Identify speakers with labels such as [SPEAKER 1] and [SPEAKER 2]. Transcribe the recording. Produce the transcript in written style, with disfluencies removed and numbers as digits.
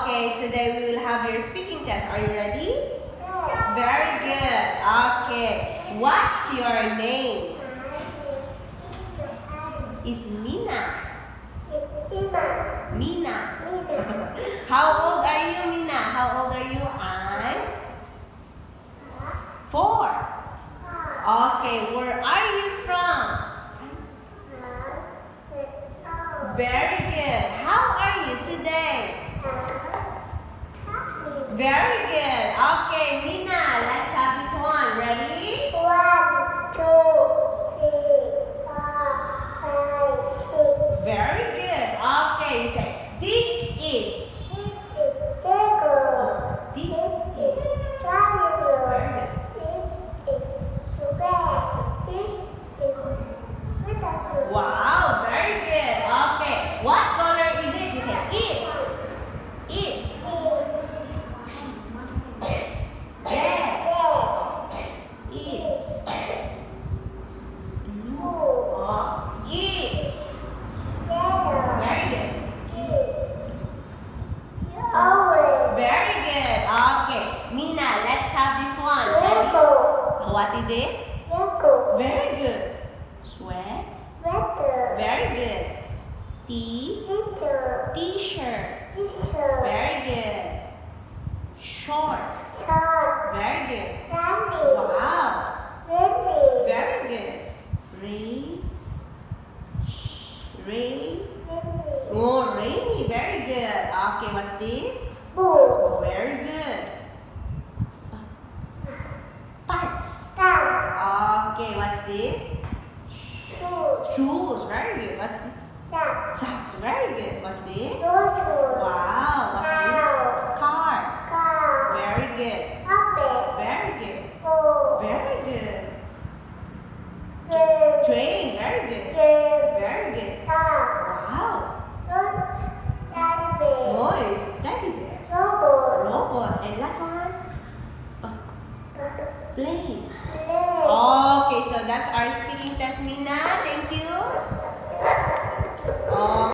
[SPEAKER 1] Okay, today we will have your speaking test. Are you ready? Very good. Okay. What's your name? Is Mina. Mina. How old are you, Mina? How old are you? I'm 4. Okay, where are you from? Very good. How are you today? Very good. Okay, Mina, let's have this one. Ready?
[SPEAKER 2] 1, 2, 3, 4, 5, 6.
[SPEAKER 1] Very good. Okay, you say, this is. This is. Very good. Wow, very good. Okay, what color is it? You say, it's. It's. Yeah. It's. Oh, it's. Very good. Very good. Okay, Mina, let's have this one. Ready? What is it? Very good. Sweat. Very good. T-shirt. Very good. Shorts. Very good. Wow. Very good. Rain. Oh, rainy. Very good. Okay, what's this? Very good. Pants. Okay, what's this? Shoes. Very good. What's this? Socks. Very good. What's this? Wow. What's this? Car. Very good. Very good. Very good. Train. Very good. Very good. Wow. Boy. Teddy bear. Robot. And last one? Plane. Okay, so that's our speaking test, Mina. Thank you.